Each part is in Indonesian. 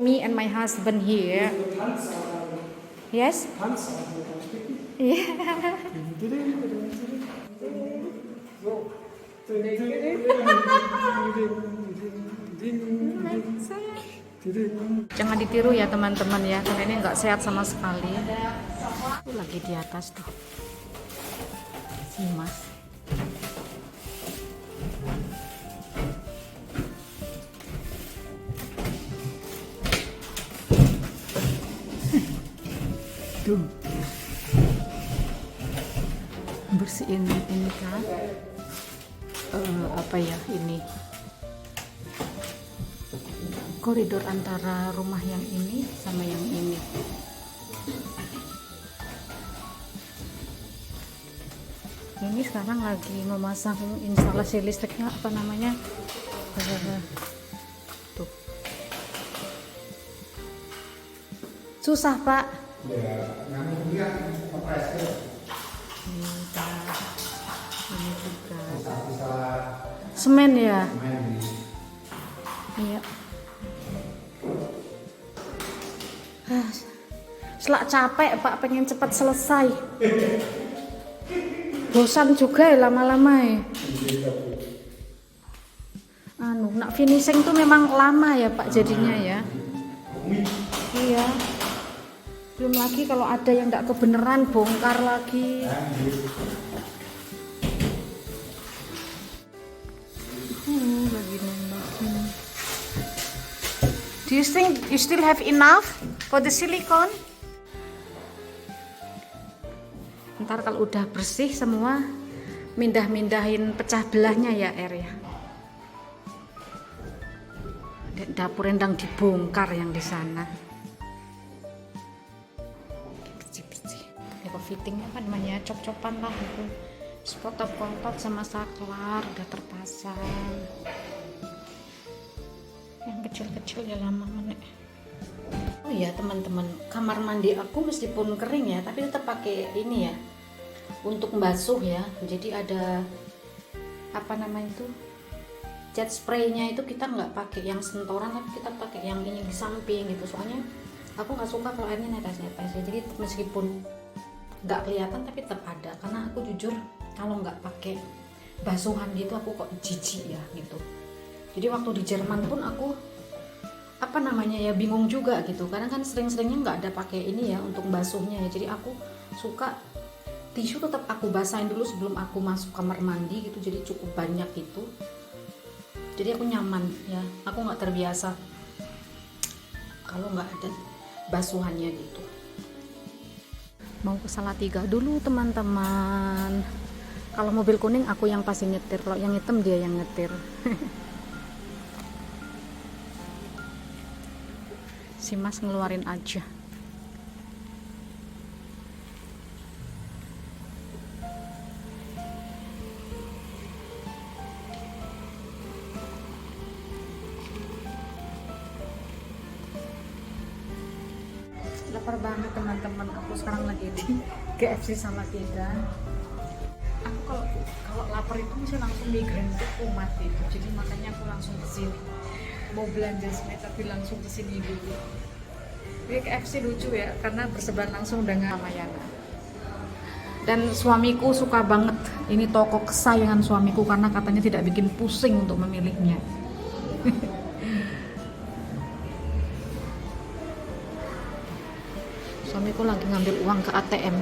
me and my husband here. Yes? Yeah. Jangan ditiru ya teman-teman ya, karena ini nggak sehat sama sekali. Lagi di atas tuh si Mas. Tuh bersihin ini kan apa ya, ini koridor antara rumah yang ini sama yang ini. Ini sekarang lagi memasang instalasi listriknya, apa namanya, tuh susah Pak ya, nggak ini juga semen ya. Iya. Selak capek Pak, pengen cepat selesai. Bosan juga ya lama-lama ya. Nak finishing tuh memang lama ya Pak jadinya ya. Iya. Belum lagi kalau ada yang nggak kebenaran bongkar lagi. Lagi nembakin. Do you think you still have enough for the silicone? Ntar kalau udah bersih semua, mindahin pecah belahnya ya ya. Dan dapur rendang dibongkar yang di sana. Bersih-bersih. Kalau fittingnya kan namanya cop-copan lah itu. Spot-pot sama saklar udah terpasang. Yang kecil-kecil ya lama menek. Oh iya teman-teman, kamar mandi aku meskipun kering ya, tapi tetap pakai ini ya untuk membasuh ya. Jadi ada apa namanya itu, jet spraynya itu kita nggak pakai yang sentoran, tapi kita pakai yang ini di samping gitu. Soalnya aku nggak suka kalau airnya netes-netes ya. Jadi meskipun nggak kelihatan tapi tetap ada. Karena aku jujur kalau nggak pakai basuhan gitu aku kok jijik ya gitu. Jadi waktu di Jerman pun aku apa namanya ya bingung juga gitu, karena kan sering-seringnya nggak ada pakai ini ya untuk basuhnya ya. Jadi aku suka tisu tetap aku basahin dulu sebelum aku masuk kamar mandi gitu, jadi cukup banyak gitu. Jadi aku nyaman ya, aku nggak terbiasa kalau nggak ada basuhannya gitu. Mau ke Salatiga dulu teman-teman. Kalau mobil kuning aku yang pasti nyetir, kalau yang hitam dia yang nyetir. Si Mas ngeluarin aja. Lapar banget teman-teman, aku sekarang lagi di KFC Salatiga. Aku kalau lapar itu bisa langsung migrain tuh kumat gitu, jadi makanya aku langsung kesini. Mau belanja snack tapi langsung kesini dulu. Ini KFC lucu ya, karena berseberangan langsung dengan Ramayana. Dan suamiku suka banget, ini toko kesayangan suamiku karena katanya tidak bikin pusing untuk memilihnya. Suamiku lagi ngambil uang ke ATM.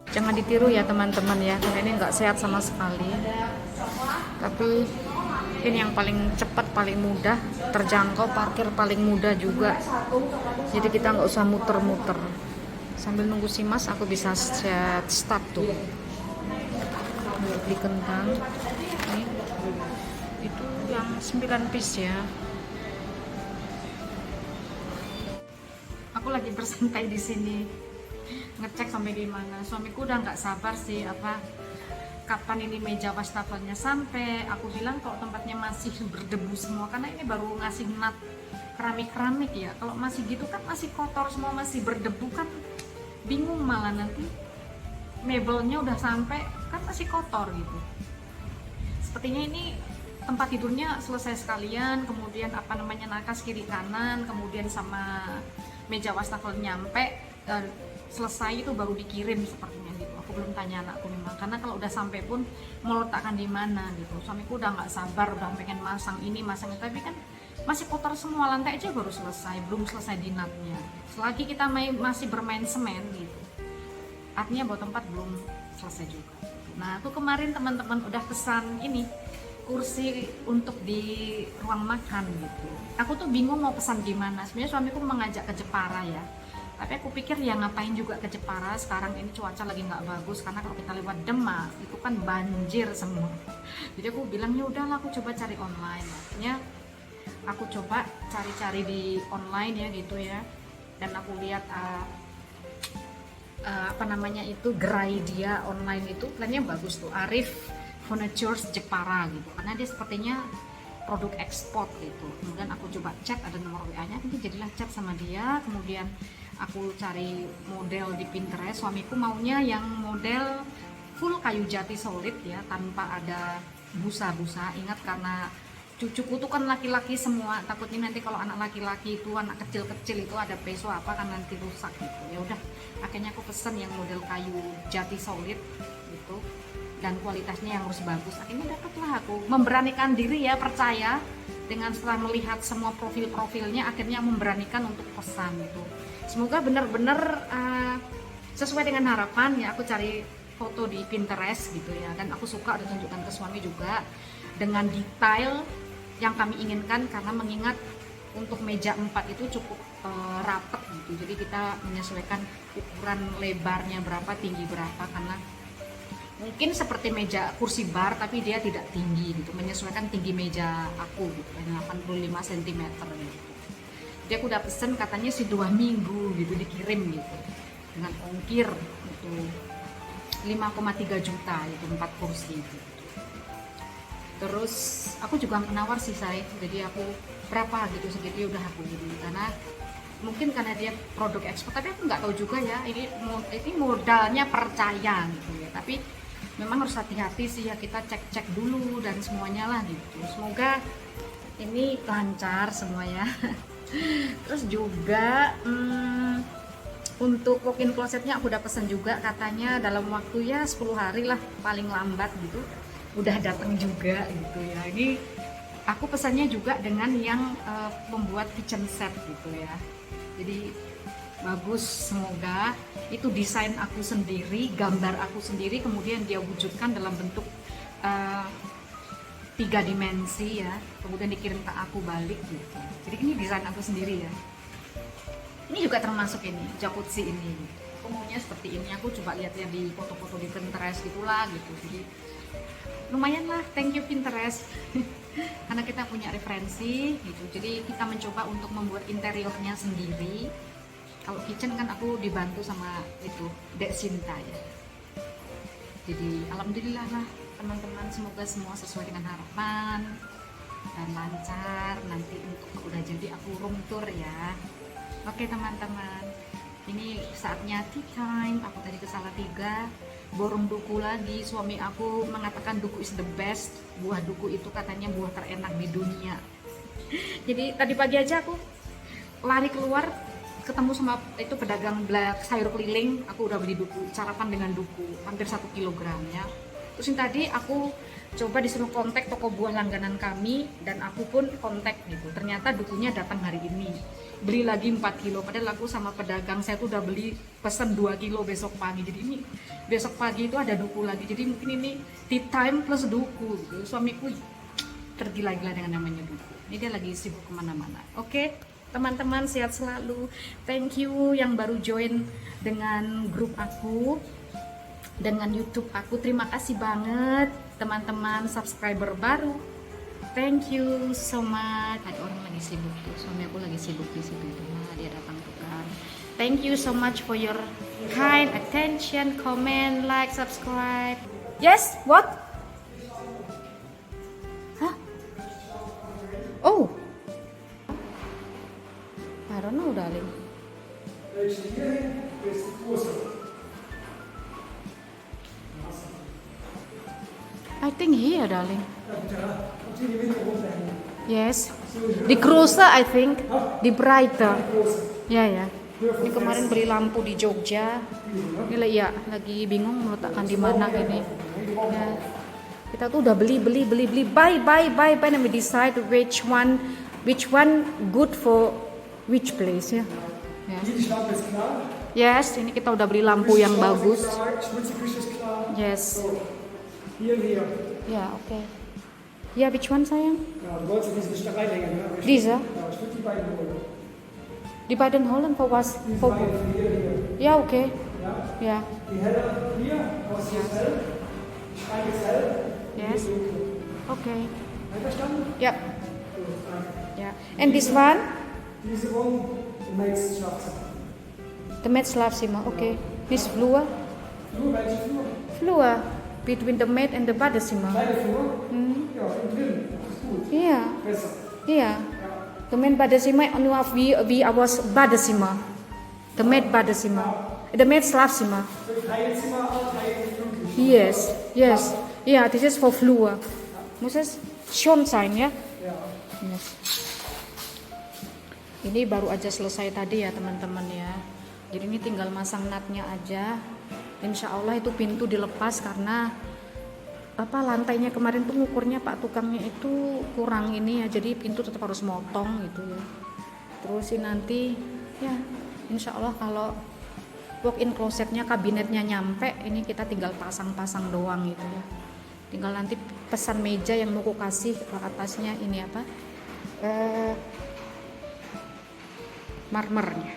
Jangan ditiru ya teman-teman ya, karena ini nggak sehat sama sekali. Tapi ini yang paling cepat, paling mudah, terjangkau, parkir paling mudah juga. Jadi kita nggak usah muter-muter. Sambil nunggu si Mas, aku bisa set start tuh. Beli kentang. Ini itu yang 9 piece ya. Aku lagi bersantai di sini. Ngecek sampai di mana. Suamiku udah nggak sabar sih kapan ini meja wastafelnya sampai. Aku bilang kalau tempatnya masih berdebu semua, karena ini baru ngasih nat keramik ya. Kalau masih gitu kan masih kotor semua, masih berdebu kan bingung, malah nanti mebelnya udah sampai kan masih kotor gitu. Sepertinya ini tempat tidurnya selesai sekalian, kemudian apa namanya nakas kiri kanan, kemudian sama meja wastafel nyampe, selesai itu baru dikirim sepertinya gitu. Aku belum tanya anakku memang, karena kalau udah sampai pun mau letakkan di mana gitu. Suamiku udah nggak sabar, udah pengen masang ini masang itu, tapi kan masih kotor semua, lantai aja baru selesai, belum selesai dinatnya. Selagi kita masih bermain semen gitu, artinya bahwa tempat belum selesai juga. Nah, aku kemarin teman-teman udah pesan ini kursi untuk di ruang makan gitu. Aku tuh bingung mau pesan gimana. Sebenarnya suamiku mengajak ke Jepara ya, tapi aku pikir ya ngapain juga ke Jepara, sekarang ini cuaca lagi nggak bagus, karena kalau kita lewat Demak itu kan banjir semua. Jadi aku bilang ya udahlah, aku coba cari online. Artinya aku coba cari-cari di online ya gitu ya, dan aku lihat apa namanya itu, gerai dia online itu plannya bagus tuh, Arif Furniture Jepara gitu, karena dia sepertinya produk ekspor gitu. Kemudian aku coba chat, ada nomor WA-nya, nanti jadilah chat sama dia. Kemudian aku cari model di Pinterest, suamiku maunya yang model full kayu jati solid ya, tanpa ada busa-busa. Ingat, karena cucuku tuh kan laki-laki semua, takutnya nanti kalau anak laki-laki itu, anak kecil-kecil itu ada peso apa kan nanti rusak gitu. Ya udah, akhirnya aku pesen yang model kayu jati solid gitu, dan kualitasnya yang harus bagus. Akhirnya dapatlah, aku memberanikan diri ya, percaya dengan setelah melihat semua profil-profilnya, akhirnya memberanikan untuk pesan gitu. Semoga benar-benar sesuai dengan harapan ya. Aku cari foto di Pinterest gitu ya, dan aku suka, udah tunjukkan ke suami juga dengan detail yang kami inginkan, karena mengingat untuk meja 4 itu cukup rapet gitu. Jadi kita menyesuaikan ukuran lebarnya berapa, tinggi berapa, karena mungkin seperti meja kursi bar tapi dia tidak tinggi gitu, menyesuaikan tinggi meja aku gitu, 85 cm gitu. Jadi aku udah pesen, katanya sih 2 minggu gitu dikirim gitu, dengan ongkir itu 5,3 juta itu 4 kursi gitu. Terus aku juga menawar sih saya, jadi aku berapa gitu segitu udah aku beli, karena mungkin karena dia produk ekspor, tapi aku nggak tahu juga ya, ini modalnya percaya gitu ya, tapi memang harus hati-hati sih ya, kita cek-cek dulu dan semuanya lah gitu. Semoga ini lancar semua ya. Terus juga untuk walk-in closetnya aku udah pesen juga, katanya dalam waktu ya 10 hari lah paling lambat gitu udah datang juga gitu ya. Ini aku pesannya juga dengan yang membuat kitchen set gitu ya, jadi bagus. Semoga itu desain aku sendiri, gambar aku sendiri, kemudian dia wujudkan dalam bentuk 3 dimensi ya, kemudian dikirim ke aku balik gitu. Jadi ini desain aku sendiri ya. Ini juga termasuk ini jacuzzi ini, aku maunya seperti ini. Aku coba lihat-lihat di foto-foto di Pinterest gitulah gitu. Jadi lumayan lah, thank you Pinterest. Karena kita punya referensi gitu, jadi kita mencoba untuk membuat interiornya sendiri. Kalau kitchen kan aku dibantu sama itu Dek Sinta ya. Jadi alhamdulillah lah teman-teman, semoga semua sesuai dengan harapan dan lancar. Nanti untuk udah jadi aku room tour ya. Oke teman-teman, ini saatnya tea time. Aku tadi ke Salatiga borong duku lagi. Suami aku mengatakan duku is the best. Buah duku itu katanya buah terenak di dunia. Jadi tadi pagi aja aku lari keluar, ketemu sama itu pedagang black sayur keliling. Aku udah beli duku, sarapan dengan duku hampir 1 kilogram ya. Terus yang tadi aku coba disuruh kontak toko buah langganan kami, dan aku pun kontak gitu. Ternyata dukunya datang hari ini. Beli lagi 4 kilo, padahal aku sama pedagang saya tuh udah beli pesen 2 kilo besok pagi. Jadi ini besok pagi itu ada duku lagi. Jadi mungkin ini tea time plus duku gitu. Suamiku tergila-gila dengan namanya duku. Ini dia lagi sibuk kemana-mana. Oke teman-teman, sehat selalu. Thank you yang baru join dengan grup aku, dengan YouTube aku. Terima kasih banget teman-teman subscriber baru. Thank you so much. Ada orang lagi sibuk tuh, suami aku lagi sibuk di situ itu. Nah, dia datang tuh kan. Thank you so much for your kind attention, comment, like, subscribe. Yes, what? Hah? Oh, I don't know, darling. I think here, darling. Yes. The closer, I think. The brighter. Ya, ya. Ini kemarin beli lampu di Jogja. Ini ya, lagi bingung meletakkan di mana ini. Ya. Kita tuh udah beli, buy, and we decide which one good for which place ya. Ya. Yes, ini kita udah beli lampu yang bagus. Yes. Ya, oke. Ya, which one sayang? Diese? Die beiden holen for was? For ja, okay. Ja. Yes. Okay. Yep. Yeah. And this one? The maid Schlafzimmer. Okay. This Flur? Flur. Between the maid and the Badezimmer. Yeah. Yeah. The maid Badezimmer and we was Badezimmer. The maid Badezimmer. The maid Schlafzimmer. Yes. Yes. Yeah, this is for Flur. Muss es schon sein ya? Yes. Ini baru aja selesai tadi ya teman-teman ya. Jadi ini tinggal masang natnya aja. Insya Allah itu pintu dilepas karena lantainya kemarin tuh ngukurnya Pak tukangnya itu kurang ini ya, jadi pintu tetap harus motong gitu ya. Terus ini nanti ya insya Allah kalau walk-in closetnya kabinetnya nyampe, ini kita tinggal pasang-pasang doang gitu ya. Tinggal nanti pesan meja yang mau aku kasih atasnya ini apa marmernya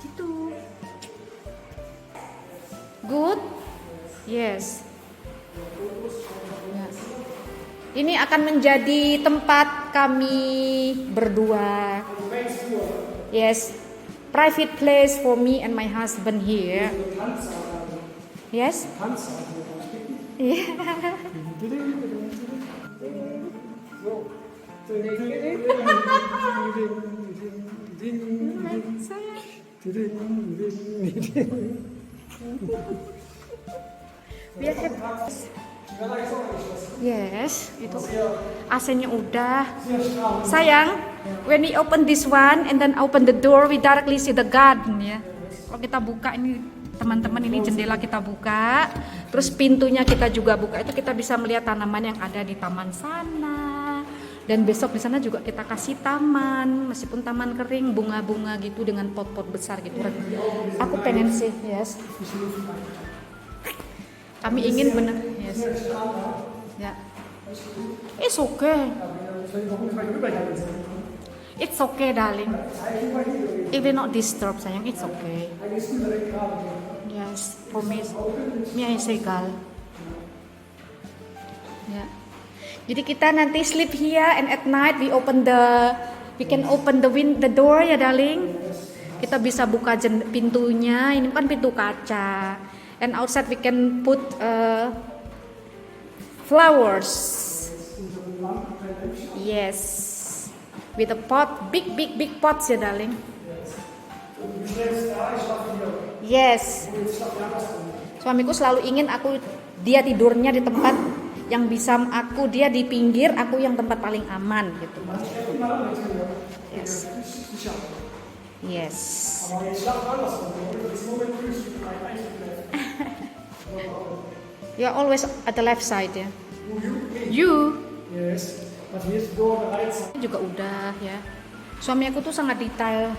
gitu. Good. Yes. Yes. Ini akan menjadi tempat kami berdua. Yes. Private place for me and my husband here. Yes. Yeah. Yes, itu AC-nya udah. Sayang, when we open this one and then open the door, we directly see the garden ya. Kalau kita buka ini teman-teman, ini jendela kita buka, terus pintunya kita juga buka, itu kita bisa melihat tanaman yang ada di taman sana. Dan besok di sana juga kita kasih taman, meskipun taman kering, bunga-bunga gitu dengan pot-pot besar gitu. Aku pengen sih, yes. Kami ingin bener, yes. Ya. It's okay. It's okay, darling. It will not disturb, sayang. It's okay. Yes, for me is egal. Ya. Jadi kita nanti sleep here and at night we can open the door ya, darling. Kita bisa buka pintunya. Ini kan pintu kaca. And outside we can put flowers. Yes. With a pot, big pots ya, darling. Yes. Suamiku selalu ingin dia tidurnya di tempat yang bisa dia di pinggir, aku yang tempat paling aman gitu. Yes. Yes. You're always at the left side ya. You. Yes. But here's the door on the right side. Juga udah ya. Suami aku tuh sangat detail.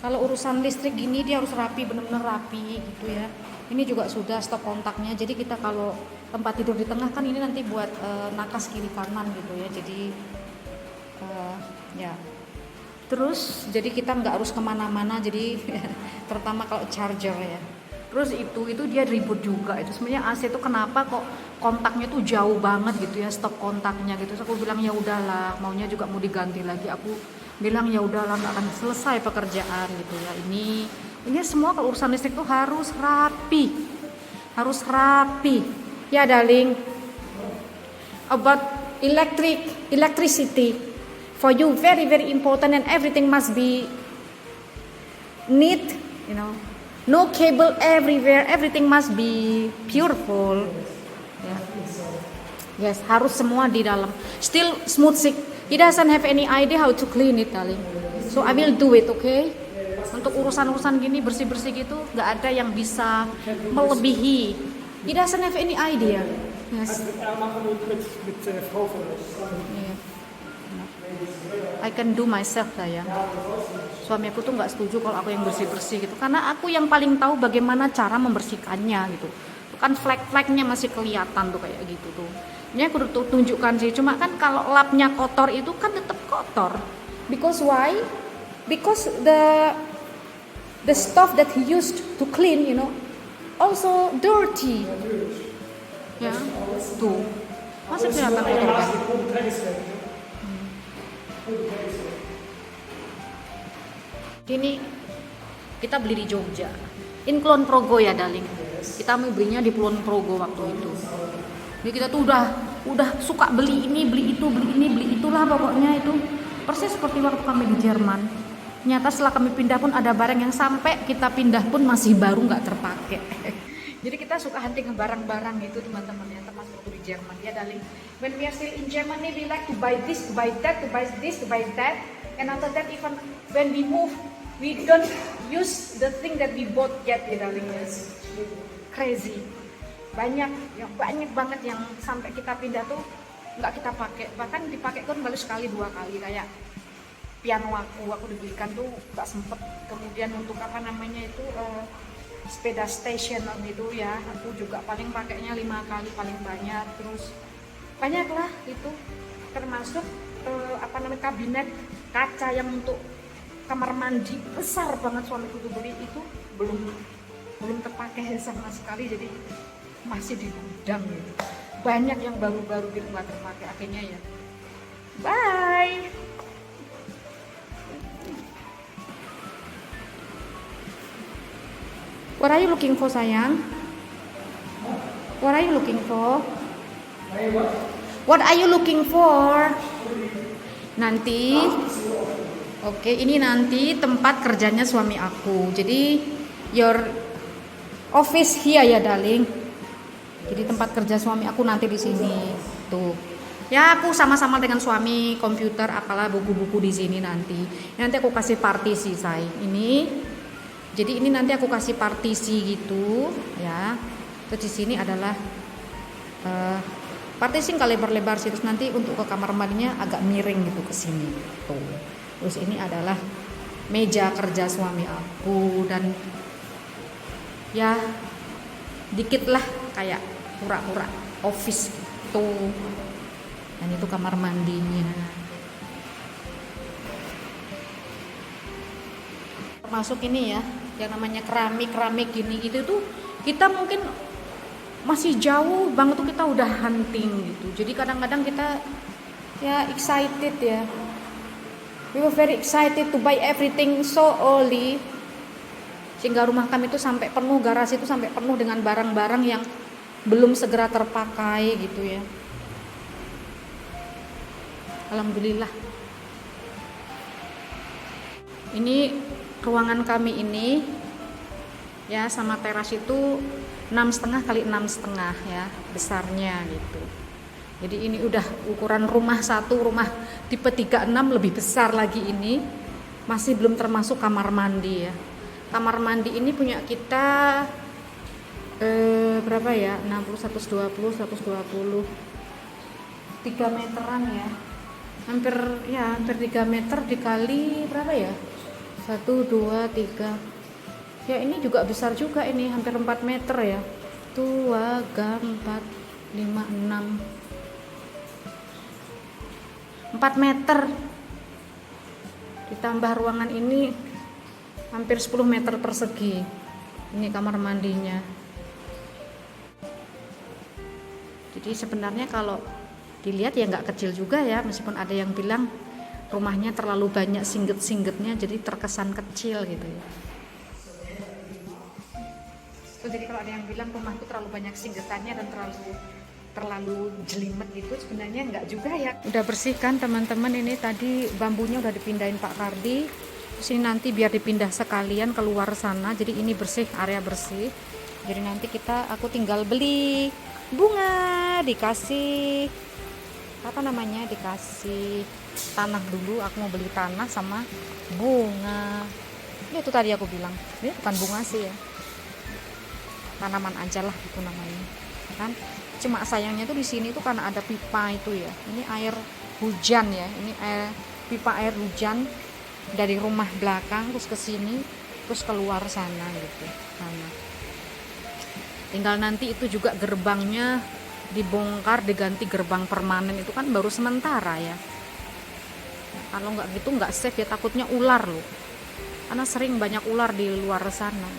Kalau urusan listrik gini dia harus rapi, benar-benar rapi gitu ya. Ini juga sudah stop kontaknya. Jadi kita kalau tempat tidur di tengah kan ini nanti buat nakas kiri kanan gitu ya. Jadi ya. Terus jadi kita nggak harus kemana-mana. Jadi terutama kalau charger ya. Terus itu dia ribut juga. Itu sebenarnya AC itu kenapa kok kontaknya tuh jauh banget gitu ya, stop kontaknya gitu. Terus aku bilang ya udahlah, maunya juga mau diganti lagi. Aku bilang ya udahlah, nggak akan selesai pekerjaan gitu ya. Ini semua kalau urusan listrik tuh harus rapi. Ya, darling. About electricity for you very important and everything must be neat, you know. No cable everywhere, everything must be beautiful. Ya. Yes, harus semua di dalam. Still smooth sih. He doesn't have any idea how to clean it, darling. So I will do it, okay? Untuk urusan-urusan gini bersih-bersih gitu, nggak ada yang bisa melebihi. He doesn't have any idea. Yes. Yeah. I can do myself lah ya. Suami aku tuh nggak setuju kalau aku yang bersih-bersih gitu, karena aku yang paling tahu bagaimana cara membersihkannya gitu. Kan flek-fleknya masih kelihatan tuh kayak gitu tuh. Ini aku tunjukkan sih, cuma kan kalau lapnya kotor itu kan tetap kotor. Because why? Because the stuff that he used to clean, you know, also dirty. Ya, tuh. Masih kelihatan kotor kan? Ini kita beli di Jogja, in Kulon Progo ya, darling. Kita mau belinya di Kulon Progo waktu itu. Jadi kita tuh udah suka beli ini, beli itu, beli ini, beli itulah, pokoknya itu persis seperti waktu kami di Jerman. Nyata setelah kami pindah pun ada barang yang sampai kita pindah pun masih baru, nggak terpakai. Jadi kita suka hunting barang-barang gitu, teman-teman ya, termasuk waktu di Jerman ya, darling. When we are still in Germany, we like to buy this, to buy that, to buy this, to buy that. And after that, even when we move, we don't use the thing that we bought yet, ya, darling. Crazy. Banyak banget yang sampai kita pindah tuh nggak kita pakai, bahkan dipakai kan baru sekali 2 kali. Kayak piano aku dibelikan tuh nggak sempet. Kemudian untuk apa namanya itu sepeda station gitu ya, aku juga paling pakainya 5 kali paling banyak. Terus banyak lah itu, termasuk apa namanya kabinet kaca yang untuk kamar mandi besar banget suamiku tuh beli, itu belum terpakai sama sekali, jadi masih di gudang gitu. Banyak yang baru-baru gitu nggak terpakai akhirnya ya. Bye. What are you looking for, sayang? What are you looking for? What are you looking for? Nanti, oke, ini nanti tempat kerjanya suami aku. Jadi your office here ya, darling. Jadi tempat kerja suami aku nanti di sini. Tuh. Ya, aku sama-sama dengan suami komputer apalah, buku-buku di sini nanti. Nanti aku kasih partisi, say. Jadi ini nanti aku kasih partisi gitu, ya. Terus di sini adalah partisi nggak lebar-lebar sih. Terus nanti untuk ke kamar mandinya agak miring gitu ke sini. Tuh. Terus ini adalah meja kerja suami aku, dan ya dikit lah kayak pura-pura office gitu. Dan itu kamar mandinya. Termasuk ini ya, yang namanya keramik gini gitu tuh kita mungkin masih jauh banget tuh kita udah hunting gitu. Jadi kadang-kadang kita ya excited ya. We were very excited to buy everything so early. Sehingga rumah kami itu sampai penuh, garasi itu sampai penuh dengan barang-barang yang belum segera terpakai gitu ya. Alhamdulillah. Ini ruangan kami ini ya, sama teras itu 6,5 kali 6,5 ya besarnya gitu. Jadi ini udah ukuran rumah satu, rumah tipe 36 lebih besar lagi ini. Masih belum termasuk kamar mandi ya. Kamar mandi ini punya kita berapa ya? 60, 120 3 meteran ya. Hampir 3 meter dikali berapa ya? 1, 2, 3. Ya ini juga besar juga ini, hampir 4 meter ya. 2, 3, 4, 5, 6. 4 meter. Ditambah ruangan ini hampir 10 meter persegi. Ini kamar mandinya. Jadi sebenarnya kalau dilihat ya nggak kecil juga ya, meskipun ada yang bilang rumahnya terlalu banyak singget-singgetnya jadi terkesan kecil gitu ya. So, jadi kalau ada yang bilang rumahku terlalu banyak singgetannya dan terlalu jelimet gitu, sebenarnya nggak juga ya. Udah bersih kan teman-teman, ini tadi bambunya udah dipindahin Pak Kardi. Terus ini nanti biar dipindah sekalian keluar sana, jadi ini bersih, area bersih. Jadi nanti aku tinggal beli bunga, dikasih apa namanya, dikasih tanah dulu. Aku mau beli tanah sama bunga. Ya itu tadi aku bilang, ini bukan bunga sih ya, tanaman aja lah itu namanya kan. Cuma sayangnya tuh di sini tuh karena ada pipa itu ya, ini air hujan ya, ini pipa air hujan dari rumah belakang terus ke sini terus keluar sana gitu. Sana tinggal nanti itu juga gerbangnya dibongkar, diganti gerbang permanen, itu kan baru sementara ya. Nah, kalau nggak gitu nggak safe ya, takutnya ular loh, karena sering banyak ular di luar sana.